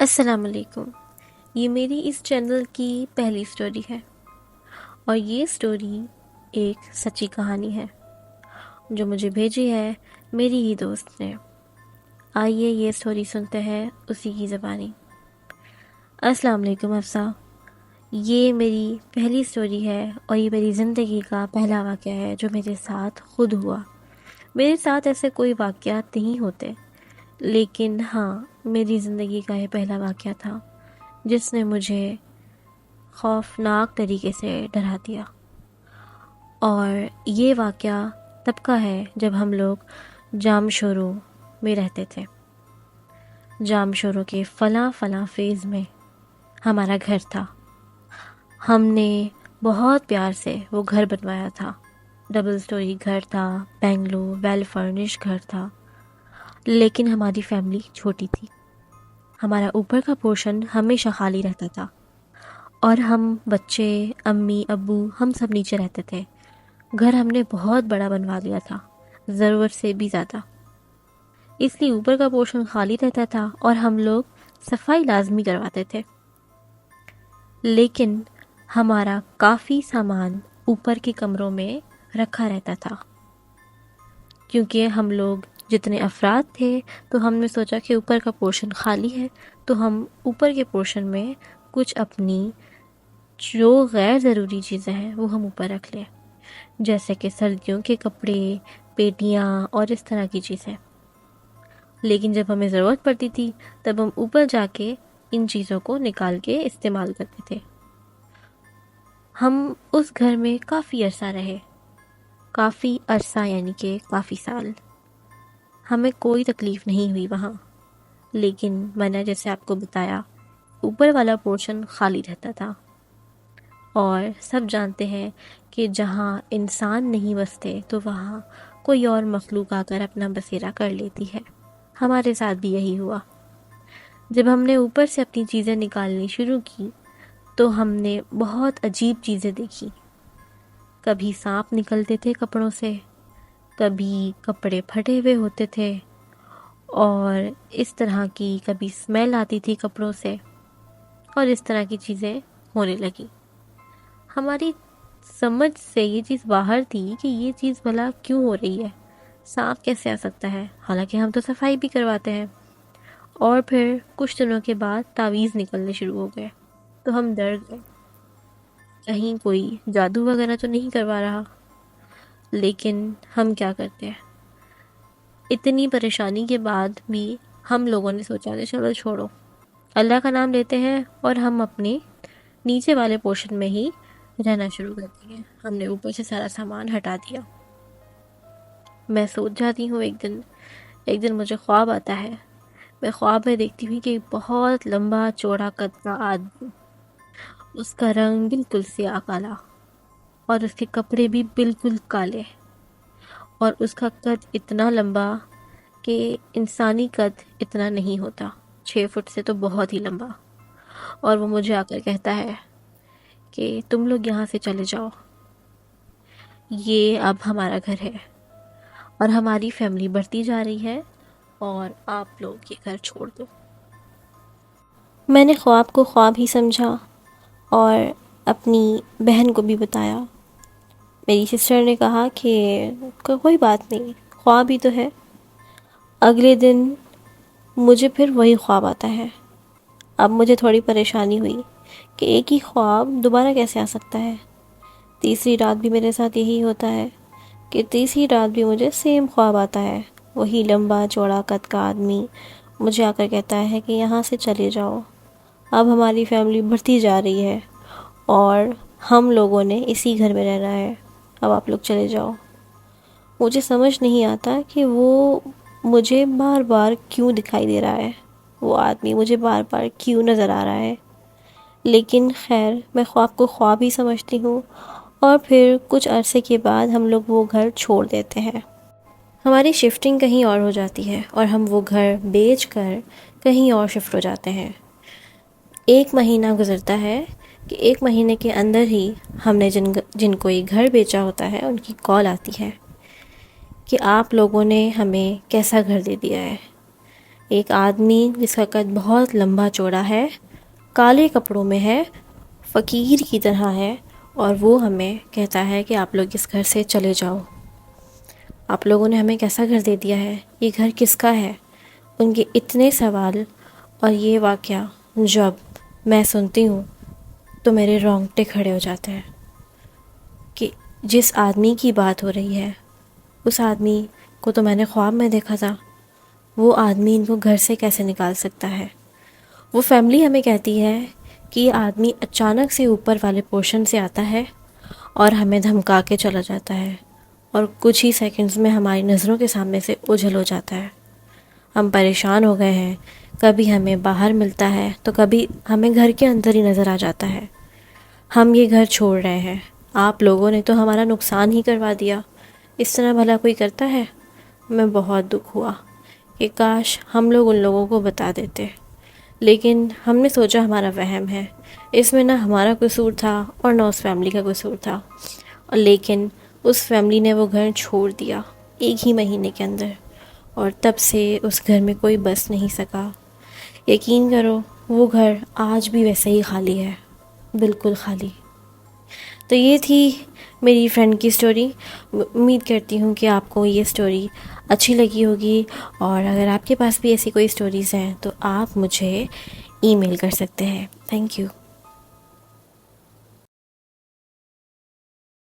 السلام علیکم۔ یہ میری اس چینل کی پہلی سٹوری ہے اور یہ سٹوری ایک سچی کہانی ہے جو مجھے بھیجی ہے میری ہی دوست نے۔ آئیے یہ سٹوری سنتے ہیں اسی کی زبانی۔ السلام علیکم افسا، یہ میری پہلی سٹوری ہے اور یہ میری زندگی کا پہلا واقعہ ہے جو میرے ساتھ خود ہوا۔ میرے ساتھ ایسے کوئی واقعات نہیں ہوتے، لیکن ہاں میری زندگی کا یہ پہلا واقعہ تھا جس نے مجھے خوفناک طریقے سے ڈرا دیا۔ اور یہ واقعہ تب کا ہے جب ہم لوگ جام شورو میں رہتے تھے۔ جام شورو کے فلاں فیز میں ہمارا گھر تھا۔ ہم نے بہت پیار سے وہ گھر بنوایا تھا۔ ڈبل سٹوری گھر تھا، بنگلو ویل فرنش گھر تھا، لیکن ہماری فیملی چھوٹی تھی۔ ہمارا اوپر کا پورشن ہمیشہ خالی رہتا تھا اور ہم بچے، امی ابو، ہم سب نیچے رہتے تھے۔ گھر ہم نے بہت بڑا بنوا لیا تھا، ضرورت سے بھی زیادہ، اس لیے اوپر کا پورشن خالی رہتا تھا اور ہم لوگ صفائی لازمی کرواتے تھے۔ لیکن ہمارا کافی سامان اوپر کے کمروں میں رکھا رہتا تھا، کیونکہ ہم لوگ جتنے افراد تھے تو ہم نے سوچا کہ اوپر کا پورشن خالی ہے تو ہم اوپر کے پورشن میں کچھ اپنی جو غیر ضروری چیزیں ہیں وہ ہم اوپر رکھ لیں، جیسے کہ سردیوں کے کپڑے، پیٹیاں اور اس طرح کی چیزیں۔ لیکن جب ہمیں ضرورت پڑتی تھی تب ہم اوپر جا کے ان چیزوں کو نکال کے استعمال کرتے تھے۔ ہم اس گھر میں کافی عرصہ رہے، کافی عرصہ یعنی کہ کافی سال۔ ہمیں کوئی تکلیف نہیں ہوئی وہاں، لیکن میں نے جیسے آپ کو بتایا اوپر والا پورشن خالی رہتا تھا، اور سب جانتے ہیں کہ جہاں انسان نہیں بستے تو وہاں کوئی اور مخلوق آ کر اپنا بسیرا کر لیتی ہے۔ ہمارے ساتھ بھی یہی ہوا۔ جب ہم نے اوپر سے اپنی چیزیں نکالنی شروع کی تو ہم نے بہت عجیب چیزیں دیکھی۔ کبھی سانپ نکلتے تھے کپڑوں سے، کبھی کپڑے پھٹے ہوئے ہوتے تھے، اور اس طرح کی کبھی اسمیل آتی تھی کپڑوں سے، اور اس طرح کی چیزیں ہونے لگی۔ ہماری سمجھ سے یہ چیز باہر تھی کہ یہ چیز بھلا کیوں ہو رہی ہے، سانپ کیسے آ سکتا ہے، حالانکہ ہم تو صفائی بھی کرواتے ہیں۔ اور پھر کچھ دنوں کے بعد تعویذ نکلنے شروع ہو گئے تو ہم ڈر گئے، کہیں کوئی جادو وغیرہ تو نہیں کروا رہا۔ لیکن ہم کیا کرتے ہیں، اتنی پریشانی کے بعد بھی ہم لوگوں نے سوچا کہ چلو چھوڑو، اللہ کا نام لیتے ہیں اور ہم اپنے نیچے والے پورشن میں ہی رہنا شروع کر دیں گے۔ ہم نے اوپر سے سارا سامان ہٹا دیا۔ میں سوچ جاتی ہوں، ایک دن مجھے خواب آتا ہے۔ میں خواب میں دیکھتی ہوں کہ ایک بہت لمبا چوڑا قد کا آدمی، اس کا رنگ بالکل سیاہ کالا اور اس کے کپڑے بھی بالکل کالے، اور اس کا قد اتنا لمبا کہ انسانی قد اتنا نہیں ہوتا، 6 فٹ سے تو بہت ہی لمبا۔ اور وہ مجھے آ کر کہتا ہے کہ تم لوگ یہاں سے چلے جاؤ، یہ اب ہمارا گھر ہے اور ہماری فیملی بڑھتی جا رہی ہے اور آپ لوگ یہ گھر چھوڑ دو۔ میں نے خواب کو خواب ہی سمجھا اور اپنی بہن کو بھی بتایا۔ میری سسٹر نے کہا کہ کوئی بات نہیں، خواب ہی تو ہے۔ اگلے دن مجھے پھر وہی خواب آتا ہے۔ اب مجھے تھوڑی پریشانی ہوئی کہ ایک ہی خواب دوبارہ کیسے آ سکتا ہے۔ تیسری رات بھی میرے ساتھ یہی ہوتا ہے کہ تیسری رات بھی مجھے سیم خواب آتا ہے۔ وہی لمبا چوڑا قد کا آدمی مجھے آ کر کہتا ہے کہ یہاں سے چلے جاؤ، اب ہماری فیملی بڑھتی جا رہی ہے اور ہم لوگوں نے اسی گھر میں رہنا ہے، اب آپ لوگ چلے جاؤ۔ مجھے سمجھ نہیں آتا کہ وہ مجھے بار بار کیوں دکھائی دے رہا ہے، وہ آدمی مجھے بار بار کیوں نظر آ رہا ہے۔ لیکن خیر، میں خواب کو خواب ہی سمجھتی ہوں، اور پھر کچھ عرصے کے بعد ہم لوگ وہ گھر چھوڑ دیتے ہیں۔ ہماری شفٹنگ کہیں اور ہو جاتی ہے اور ہم وہ گھر بیچ کر کہیں اور شفٹ ہو جاتے ہیں۔ 1 مہینہ گزرتا ہے کہ 1 مہینے کے اندر ہی ہم نے جن کو یہ گھر بیچا ہوتا ہے ان کی کال آتی ہے کہ آپ لوگوں نے ہمیں کیسا گھر دے دیا ہے، ایک آدمی جس کا قد بہت لمبا چوڑا ہے، کالے کپڑوں میں ہے، فقیر کی طرح ہے، اور وہ ہمیں کہتا ہے کہ آپ لوگ اس گھر سے چلے جاؤ، آپ لوگوں نے ہمیں کیسا گھر دے دیا ہے، یہ گھر کس کا ہے؟ ان کے اتنے سوال اور یہ واقعہ جب میں سنتی ہوں تو میرے رونگٹے کھڑے ہو جاتے ہیں کہ جس آدمی کی بات ہو رہی ہے اس آدمی کو تو میں نے خواب میں دیکھا تھا، وہ آدمی ان کو گھر سے کیسے نکال سکتا ہے؟ وہ فیملی ہمیں کہتی ہے کہ یہ آدمی اچانک سے اوپر والے پورشن سے آتا ہے اور ہمیں دھمکا کے چلا جاتا ہے اور کچھ ہی سیکنڈز میں ہماری نظروں کے سامنے سے اوجھل ہو جاتا ہے۔ ہم پریشان ہو گئے ہیں، کبھی ہمیں باہر ملتا ہے تو کبھی ہمیں گھر کے اندر ہی نظر آ جاتا ہے۔ ہم یہ گھر چھوڑ رہے ہیں، آپ لوگوں نے تو ہمارا نقصان ہی کروا دیا، اس طرح بھلا کوئی کرتا ہے؟ میں بہت دکھ ہوا کہ کاش ہم لوگ ان لوگوں کو بتا دیتے، لیکن ہم نے سوچا ہمارا وہم ہے، اس میں نہ ہمارا قصور تھا اور نہ اس فیملی کا قصور تھا، اور لیکن اس فیملی نے وہ گھر چھوڑ دیا 1 ہی مہینے کے اندر، اور تب سے اس گھر میں کوئی بس نہیں سکا۔ یقین کرو وہ گھر آج بھی ویسے ہی خالی ہے، بالکل خالی۔ تو یہ تھی میری فرینڈ کی سٹوری۔ امید کرتی ہوں کہ آپ کو یہ سٹوری اچھی لگی ہوگی، اور اگر آپ کے پاس بھی ایسی کوئی سٹوریز ہیں تو آپ مجھے ای میل کر سکتے ہیں۔ Thank you.